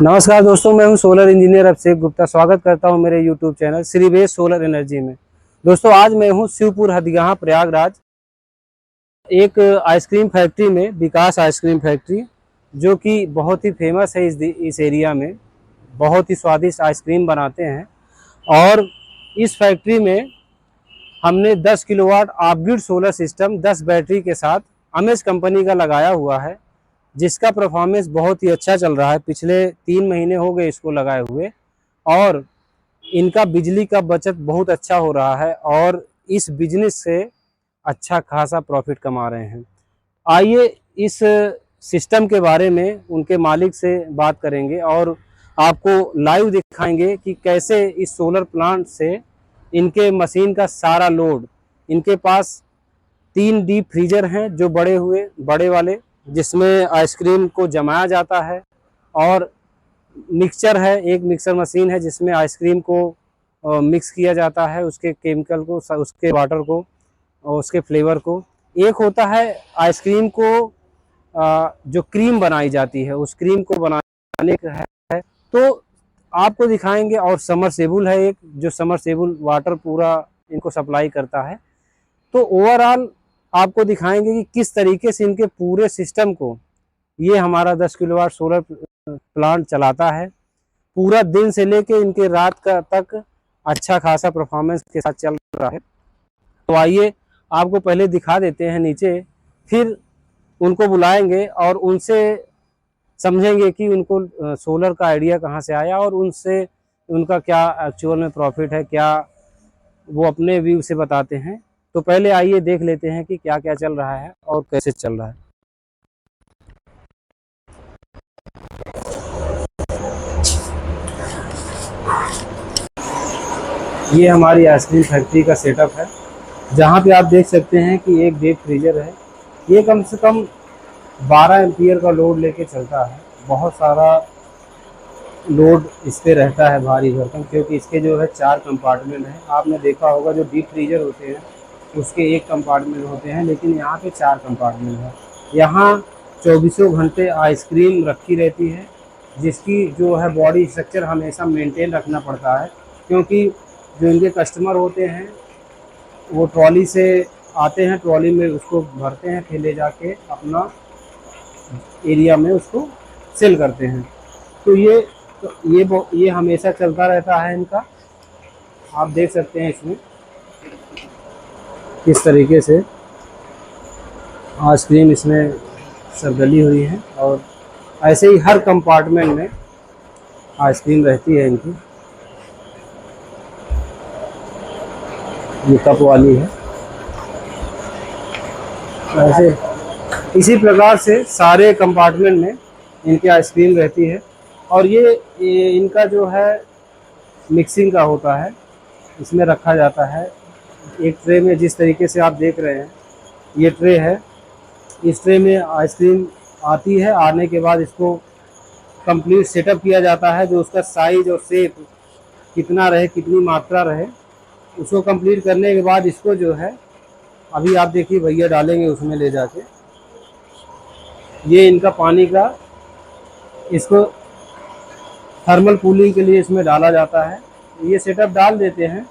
नमस्कार दोस्तों, मैं हूं सोलर इंजीनियर अभिषेक गुप्ता। स्वागत करता हूं मेरे यूट्यूब चैनल श्रीवेश सोलर एनर्जी में। दोस्तों, आज मैं हूं शिवपुर हथगयां प्रयागराज, एक आइसक्रीम फैक्ट्री में, विकास आइसक्रीम फैक्ट्री, जो कि बहुत ही फेमस है इस एरिया में। बहुत ही स्वादिष्ट आइसक्रीम बनाते हैं। और इस फैक्ट्री में हमने 10 kilowatt of grid solar system 10 battery के साथ अमेज कंपनी का लगाया हुआ है, जिसका परफॉर्मेंस बहुत ही अच्छा चल रहा है। पिछले 3 महीने हो गए इसको लगाए हुए, और इनका बिजली का बचत बहुत अच्छा हो रहा है और इस बिजनेस से अच्छा खासा प्रॉफिट कमा रहे हैं। आइए इस सिस्टम के बारे में उनके मालिक से बात करेंगे और आपको लाइव दिखाएंगे कि कैसे इस सोलर प्लांट से इनके मशीन का सारा लोड, इनके पास 3 डीप फ्रीजर हैं जो बड़े वाले, जिसमें आइसक्रीम को जमाया जाता है, और मिक्सचर है, एक मिक्सर मशीन है जिसमें आइसक्रीम को मिक्स किया जाता है, उसके केमिकल को, उसके वाटर को और उसके फ्लेवर को। एक होता है आइसक्रीम को जो क्रीम बनाई जाती है, उस क्रीम को बनाने का है। तो आपको दिखाएंगे। और समरसेबुल है एक, जो समरसेबुल वाटर पूरा इनको सप्लाई करता है। तो ओवरऑल आपको दिखाएंगे कि किस तरीके से इनके पूरे सिस्टम को ये हमारा 10 किलोवाट सोलर प्लांट चलाता है। पूरा दिन से लेके इनके रात का तक अच्छा खासा परफॉर्मेंस के साथ चल रहा है। तो आइए आपको पहले दिखा देते हैं नीचे, फिर उनको बुलाएंगे और उनसे समझेंगे कि उनको सोलर का आइडिया कहाँ से आया और उनसे उनका क्या एक्चुअल में प्रॉफिट है, क्या वो अपने व्यू से बताते हैं। तो पहले आइए देख लेते हैं कि क्या क्या चल रहा है और कैसे चल रहा है। ये हमारी आइसक्रीम फैक्ट्री का सेटअप है, जहाँ पे आप देख सकते हैं कि एक डीप फ्रीजर है। ये कम से कम 12 एम्पियर का लोड लेके चलता है। बहुत सारा लोड इस पे रहता है, भारी भरकम, क्योंकि इसके जो है 4 कंपार्टमेंट हैं। आपने देखा होगा जो डीप फ्रीजर होते हैं उसके 1 कंपार्टमेंट होते हैं, लेकिन यहाँ पे 4 कंपार्टमेंट है। यहाँ 24 घंटे आइसक्रीम रखी रहती है, जिसकी जो है बॉडी स्ट्रक्चर हमेशा मेंटेन रखना पड़ता है, क्योंकि जो इनके कस्टमर होते हैं वो ट्रॉली से आते हैं, ट्रॉली में उसको भरते हैं, फिर ले जाके अपना एरिया में उसको सेल करते हैं। तो ये हमेशा चलता रहता है इनका। आप देख सकते हैं इसमें किस तरीके से आइसक्रीम इसमें सब डली हुई है, और ऐसे ही हर कंपार्टमेंट में आइसक्रीम रहती है इनकी। ये कप वाली है। ऐसे इसी प्रकार से सारे कंपार्टमेंट में इनकी आइसक्रीम रहती है। और ये इनका जो है मिक्सिंग का होता है, इसमें रखा जाता है एक ट्रे में। जिस तरीके से आप देख रहे हैं ये ट्रे है, इस ट्रे में आइसक्रीम आती है। आने के बाद इसको कंप्लीट सेटअप किया जाता है, जो उसका साइज और शेप कितना रहे, कितनी मात्रा रहे, उसको कंप्लीट करने के बाद इसको जो है, अभी आप देखिए भैया डालेंगे उसमें ले जाके। ये इनका पानी का, इसको थर्मल कूलिंग के लिए इसमें डाला जाता है। ये सेटअप डाल देते हैं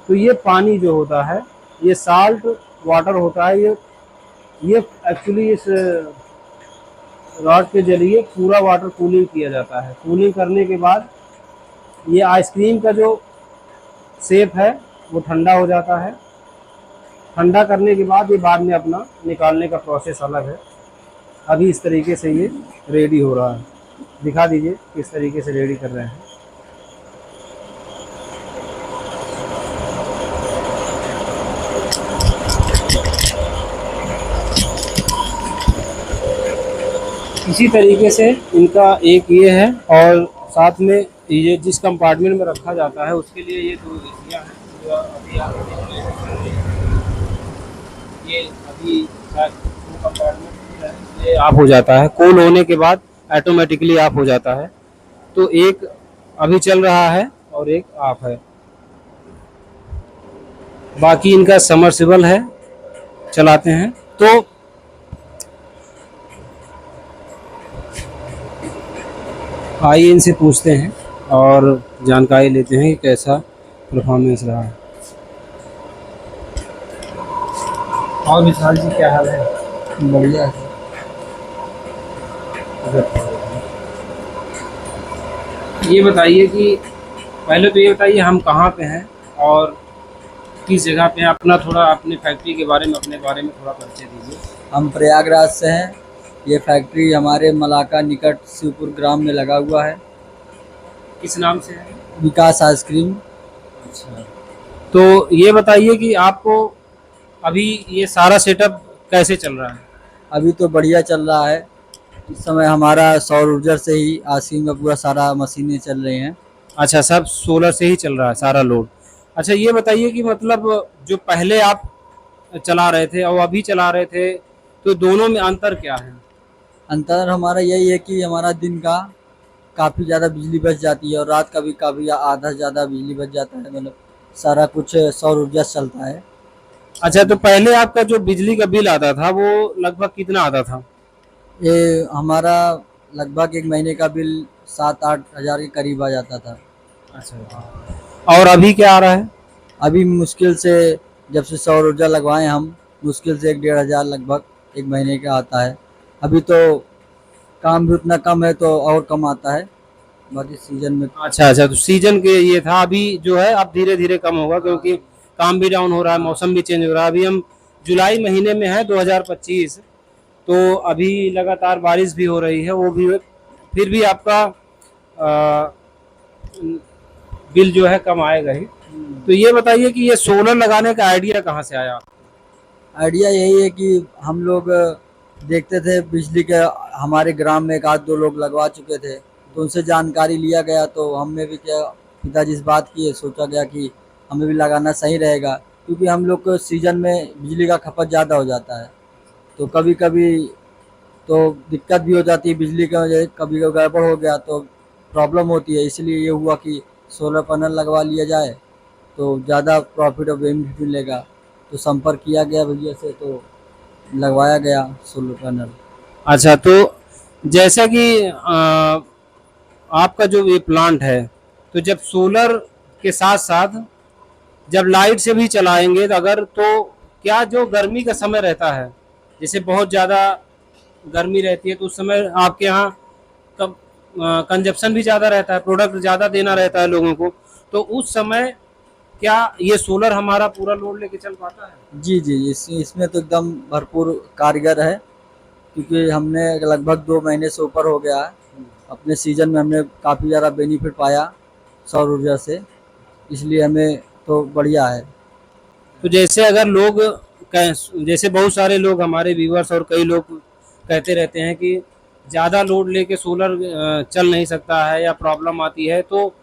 तो ये पानी जो होता है ये साल्ट वाटर होता है। ये एक्चुअली इस रॉड के जरिए पूरा वाटर कूलिंग किया जाता है। कूलिंग करने के बाद ये आइसक्रीम का जो शेप है वो ठंडा हो जाता है। ठंडा करने के बाद ये बाद में अपना निकालने का प्रोसेस अलग है। अभी इस तरीके से ये रेडी हो रहा है। दिखा दीजिए किस तरीके से रेडी कर रहे हैं। इसी तरीके से इनका एक ये है, और साथ में ये जिस कंपार्टमेंट में रखा जाता है उसके लिए ये 2 एसियाँ हैं, जो अभी आप देख रहे हैं। ये अभी 2 कंपार्टमेंट है, ये ऑफ हो जाता है। कूल होने के बाद ऑटोमेटिकली ऑफ हो जाता है। तो एक अभी चल रहा है और एक ऑफ है। बाकी इनका समरसिबल है, चलाते हैं। तो आइए इनसे पूछते हैं और जानकारी लेते हैं कि कैसा परफॉर्मेंस रहा है। और विशाल जी क्या हाल है? बढ़िया है। ये बताइए कि पहले तो ये बताइए हम कहाँ पे हैं और किस जगह पे हैं? अपना थोड़ा अपने फैक्ट्री के बारे में, अपने बारे में थोड़ा परिचय दीजिए। हम प्रयागराज से हैं। ये फैक्ट्री हमारे मलाका निकट शिवपुर ग्राम में लगा हुआ है। किस नाम से है? विकास आइसक्रीम। अच्छा, तो ये बताइए कि आपको अभी ये सारा सेटअप कैसे चल रहा है? अभी तो बढ़िया चल रहा है। इस समय हमारा सौर ऊर्जा से ही आइसक्रीम का पूरा सारा मशीनें चल रही हैं। अच्छा, सब सोलर से ही चल रहा है सारा लोड। अच्छा, ये बताइए कि मतलब जो पहले आप चला रहे थे और अभी चला रहे थे, तो दोनों में अंतर क्या है? अंतर हमारा यही है कि हमारा दिन का काफ़ी ज़्यादा बिजली बच जाती है और रात का भी काफ़ी आधा से ज़्यादा बिजली बच जाता है। मतलब सारा कुछ सौर ऊर्जा से चलता है। अच्छा, तो पहले आपका जो बिजली का बिल आता था वो लगभग कितना आता था? ये हमारा लगभग एक महीने का बिल 7-8 हज़ार के करीब आ जाता था। अच्छा, और अभी क्या आ रहा है? अभी मुश्किल से जब से सौर ऊर्जा लगवाए हम, मुश्किल से 1-1.5 हज़ार लगभग एक महीने का आता है। अभी तो काम भी उतना कम है तो और कम आता है। बाकी सीजन में अच्छा अच्छा, तो सीजन के ये था, अभी जो है अब धीरे धीरे कम होगा क्योंकि काम भी डाउन हो रहा है, मौसम भी चेंज हो रहा है। अभी हम जुलाई महीने में है 2025, तो अभी लगातार बारिश भी हो रही है, वो भी फिर भी आपका आ, बिल जो है कम आएगा ही। तो ये बताइए कि ये सोलर लगाने का आइडिया कहाँ से आया? आइडिया यही है कि हम लोग देखते थे बिजली के, हमारे ग्राम में एक आध दो लोग लगवा चुके थे तो उनसे जानकारी लिया गया। तो हमने भी क्या, पिताजी इस बात की सोचा गया कि हमें भी लगाना सही रहेगा, क्योंकि हम लोग को सीजन में बिजली का खपत ज़्यादा हो जाता है। तो कभी कभी तो दिक्कत भी हो जाती है बिजली की वजह से, कभी कभी गड़बड़ हो गया तो प्रॉब्लम होती है। इसलिए ये हुआ कि सोलर पैनल लगवा लिया जाए तो ज़्यादा प्रॉफिट और बेनिफिट मिलेगा। तो संपर्क किया गया भैया से तो लगवाया गया सोलर पैनल। अच्छा, तो जैसा कि आपका जो ये प्लांट है, तो जब सोलर के साथ साथ जब लाइट से भी चलाएंगे तो अगर, तो क्या जो गर्मी का समय रहता है, जैसे बहुत ज़्यादा गर्मी रहती है, तो उस समय आपके यहाँ कब कंजप्शन भी ज़्यादा रहता है, प्रोडक्ट ज़्यादा देना रहता है लोगों को, तो उस समय क्या ये सोलर हमारा पूरा लोड लेके चल पाता है? जी जी, इसमें तो एकदम भरपूर कारगर है, क्योंकि हमने लगभग 2 महीने से ऊपर हो गया है। अपने सीजन में हमने काफ़ी ज़्यादा बेनिफिट पाया सौर ऊर्जा से, इसलिए हमें तो बढ़िया है। तो जैसे अगर लोग जैसे बहुत सारे लोग हमारे व्यूअर्स और कई लोग कहते रहते हैं कि ज़्यादा लोड लेके सोलर चल नहीं सकता है या प्रॉब्लम आती है, तो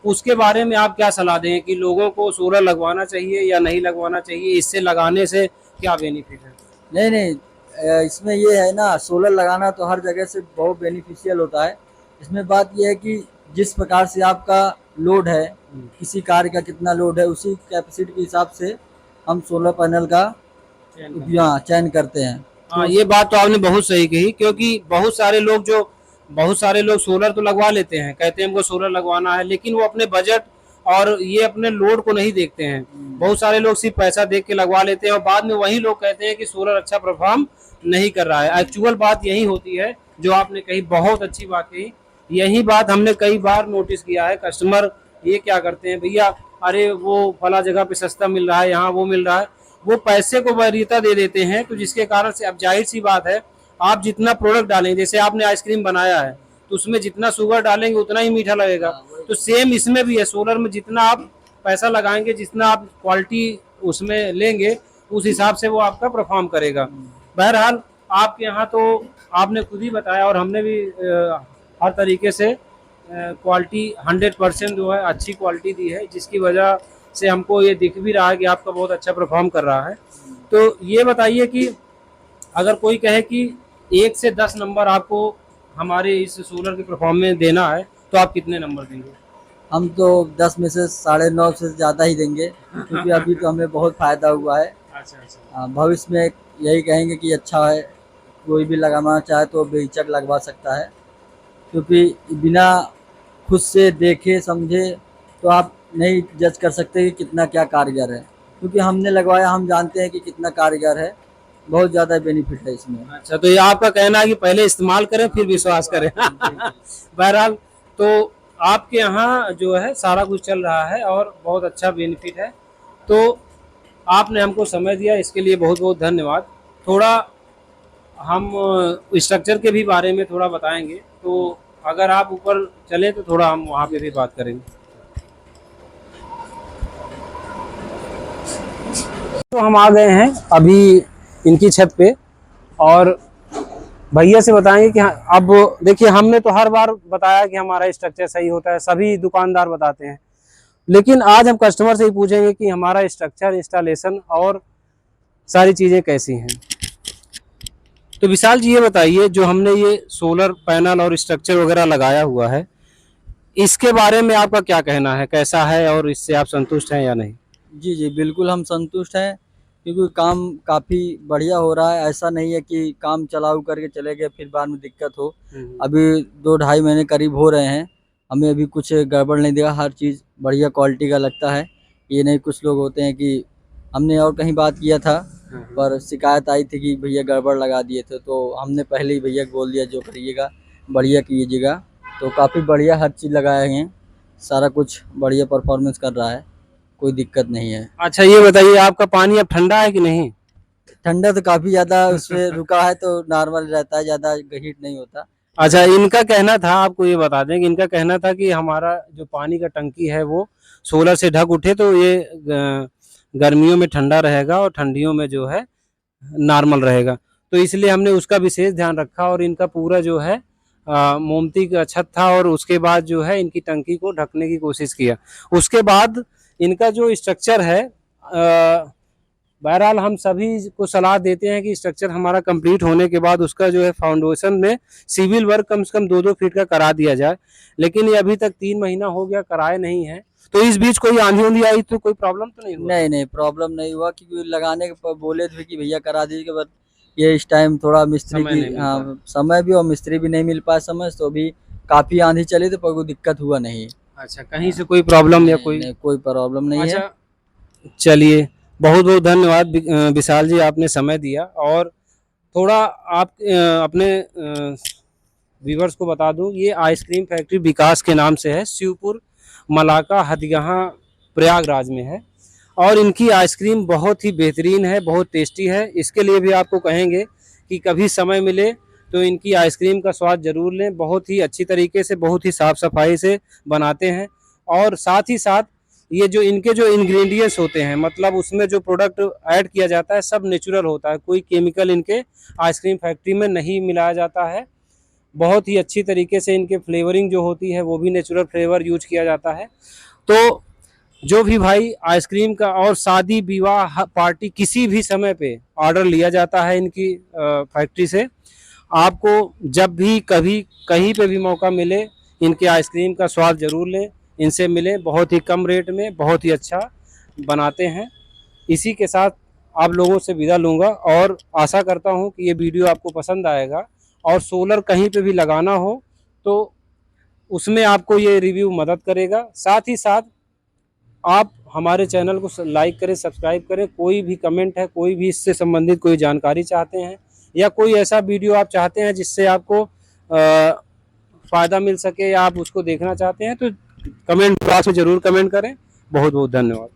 उसके बारे में आप क्या सलाह दें कि लोगों को सोलर लगवाना चाहिए या नहीं लगवाना चाहिए? इससे लगाने से क्या बेनिफिट है? नहीं नहीं, इसमें ये है ना, सोलर लगाना तो हर जगह से बहुत बेनिफिशियल होता है। इसमें बात ये है कि जिस प्रकार से आपका लोड है, किसी कार का कितना लोड है, उसी कैपेसिटी के हिसाब से हम सोलर पैनल का यहाँ चयन करते हैं। हाँ, तो ये बात तो आपने बहुत सही कही, क्योंकि बहुत सारे लोग सोलर तो लगवा लेते हैं, कहते हैं हमको सोलर लगवाना है, लेकिन वो अपने बजट और ये अपने लोड को नहीं देखते हैं। बहुत सारे लोग सिर्फ पैसा देख के लगवा लेते हैं और बाद में वही लोग कहते हैं कि सोलर अच्छा परफॉर्म नहीं कर रहा है। एक्चुअल बात यही होती है जो आपने कही, बहुत अच्छी बात कही। यही बात हमने कई बार नोटिस किया है। कस्टमर ये क्या करते हैं, भैया अरे वो फला जगह पे सस्ता मिल रहा है, यहाँ वो मिल रहा है, वो पैसे को वरीयता दे देते हैं। तो जिसके कारण से अब जाहिर सी बात है, आप जितना प्रोडक्ट डालेंगे, जैसे आपने आइसक्रीम बनाया है तो उसमें जितना शुगर डालेंगे उतना ही मीठा लगेगा। तो सेम इसमें भी है, सोलर में जितना आप पैसा लगाएंगे, जितना आप क्वालिटी उसमें लेंगे, उस हिसाब से वो आपका परफॉर्म करेगा। बहरहाल आपके यहाँ तो आपने खुद ही बताया और हमने भी हर तरीके से क्वालिटी 100% जो है अच्छी क्वालिटी दी है, जिसकी वजह से हमको ये दिख भी रहा है कि आपका बहुत अच्छा परफॉर्म कर रहा है। तो ये बताइए कि अगर कोई कहे कि 1 से 10 नंबर आपको हमारे इस सोलर के परफॉर्मेंस देना है, तो आप कितने नंबर देंगे? हम तो 10 में से 9.5 से ज़्यादा ही देंगे, क्योंकि अभी तो हमें बहुत फ़ायदा हुआ है। अच्छा अच्छा। भविष्य में यही कहेंगे कि अच्छा है, कोई भी लगाना चाहे तो बेहिचक लगवा सकता है। क्योंकि बिना खुद से देखे समझे तो आप नहीं जज कर सकते कि कितना क्या कारगर है, क्योंकि हमने लगवाया, हम जानते हैं कि कितना कारगर है। बहुत ज़्यादा बेनिफिट है इसमें। अच्छा, तो ये आपका कहना है कि पहले इस्तेमाल करें फिर विश्वास करें। बहरहाल, तो आपके यहाँ जो है सारा कुछ चल रहा है और बहुत अच्छा बेनिफिट है। तो आपने हमको समय दिया, इसके लिए बहुत बहुत धन्यवाद। थोड़ा हम स्ट्रक्चर के भी बारे में थोड़ा बताएंगे, तो अगर आप ऊपर चलें तो थोड़ा हम वहाँ पे भी बात करेंगे। तो हम आ गए हैं अभी इनकी छत पे, और भैया से बताएंगे कि अब देखिए, हमने तो हर बार बताया कि हमारा स्ट्रक्चर सही होता है, सभी दुकानदार बताते हैं, लेकिन आज हम कस्टमर से ही पूछेंगे कि हमारा स्ट्रक्चर, इंस्टॉलेशन और सारी चीज़ें कैसी हैं। तो विशाल जी, ये बताइए, जो हमने ये सोलर पैनल और स्ट्रक्चर वगैरह लगाया हुआ है, इसके बारे में आपका क्या कहना है, कैसा है और इससे आप संतुष्ट हैं या नहीं? जी जी, बिल्कुल हम संतुष्ट हैं, क्योंकि काम काफ़ी बढ़िया हो रहा है। ऐसा नहीं है कि काम चलाऊ करके चले गए फिर बाद में दिक्कत हो। अभी 2 ढाई महीने करीब हो रहे हैं, हमें अभी कुछ गड़बड़ नहीं दिखा, हर चीज़ बढ़िया क्वालिटी का लगता है। ये नहीं, कुछ लोग होते हैं कि हमने और कहीं बात किया था, पर शिकायत आई थी कि भैया गड़बड़ लगा दिए थे, तो हमने पहले ही भैया को बोल दिया जो करिएगा बढ़िया कीजिएगा। तो काफ़ी बढ़िया हर चीज़ लगाए हैं, सारा कुछ बढ़िया परफॉर्मेंस कर रहा है, कोई दिक्कत नहीं है। अच्छा, ये बताइए, आपका पानी अब ठंडा है कि नहीं? ठंडा तो काफ़ी ज़्यादा उसमें रुका है, तो नॉर्मल रहता है, ज़्यादा हीट नहीं होता। अच्छा, इनका कहना था, आपको ये बता दें कि इनका कहना था कि हमारा जो पानी का टंकी है वो सोलर से ढक उठे तो ये गर्मियों में ठंडा रहेगा और ठंडियों में जो है नॉर्मल रहेगा। तो इसलिए हमने उसका विशेष ध्यान रखा और इनका पूरा जो है मोमती का छत था, और उसके बाद जो है इनकी टंकी को ढकने की कोशिश किया। उसके बाद इनका जो स्ट्रक्चर है, बहरहाल हम सभी को सलाह देते हैं कि स्ट्रक्चर हमारा कंप्लीट होने के बाद उसका जो है फाउंडेशन में सिविल वर्क कम से कम 2-2 फीट का करा दिया जाए, लेकिन ये अभी तक 3 महीना हो गया कराए नहीं है। तो इस बीच कोई आंधी उंधी आई तो कोई प्रॉब्लम तो नहीं हुआ? नहीं नहीं, प्रॉब्लम नहीं हुआ, क्योंकि लगाने के बोले थे कि भैया करा दीजिए, बट ये इस टाइम थोड़ा मिस्त्री समय की, नहीं मिल पाया। हाँ समय भी, और मिस्त्री भी नहीं मिल पाया समय, तो अभी काफ़ी आंधी चली तो पर कोई दिक्कत हुआ नहीं। अच्छा, कहीं से कोई प्रॉब्लम या नहीं कोई? नहीं, कोई प्रॉब्लम नहीं है। अच्छा, चलिए, बहुत बहुत धन्यवाद विशाल जी, आपने समय दिया। और थोड़ा आप अपने व्यूवर्स को बता दूं, ये आइसक्रीम फैक्ट्री विकास के नाम से है, शिवपुर मलाका हदगहाँ प्रयागराज में है, और इनकी आइसक्रीम बहुत ही बेहतरीन है, बहुत टेस्टी है। इसके लिए भी आपको कहेंगे कि कभी समय मिले तो इनकी आइसक्रीम का स्वाद जरूर लें। बहुत ही अच्छी तरीके से, बहुत ही साफ़ सफाई से बनाते हैं, और साथ ही साथ ये जो इनके जो इंग्रेडिएंट्स होते हैं, मतलब उसमें जो प्रोडक्ट ऐड किया जाता है, सब नेचुरल होता है, कोई केमिकल इनके आइसक्रीम फैक्ट्री में नहीं मिलाया जाता है। बहुत ही अच्छी तरीके से इनके फ्लेवरिंग जो होती है वो भी नेचुरल फ्लेवर यूज किया जाता है। तो जो भी भाई आइसक्रीम का और शादी विवाह पार्टी किसी भी समय पे ऑर्डर लिया जाता है इनकी फैक्ट्री से, आपको जब भी कभी कहीं पे भी मौका मिले इनके आइसक्रीम का स्वाद जरूर लें, इनसे मिलें। बहुत ही कम रेट में बहुत ही अच्छा बनाते हैं। इसी के साथ आप लोगों से विदा लूँगा, और आशा करता हूँ कि ये वीडियो आपको पसंद आएगा, और सोलर कहीं पे भी लगाना हो तो उसमें आपको ये रिव्यू मदद करेगा। साथ ही साथ आप हमारे चैनल को लाइक करें, सब्सक्राइब करें। कोई भी कमेंट है, कोई भी इससे संबंधित कोई जानकारी चाहते हैं, या कोई ऐसा वीडियो आप चाहते हैं जिससे आपको फ़ायदा मिल सके, या आप उसको देखना चाहते हैं, तो कमेंट बॉक्स में ज़रूर कमेंट करें। बहुत बहुत धन्यवाद।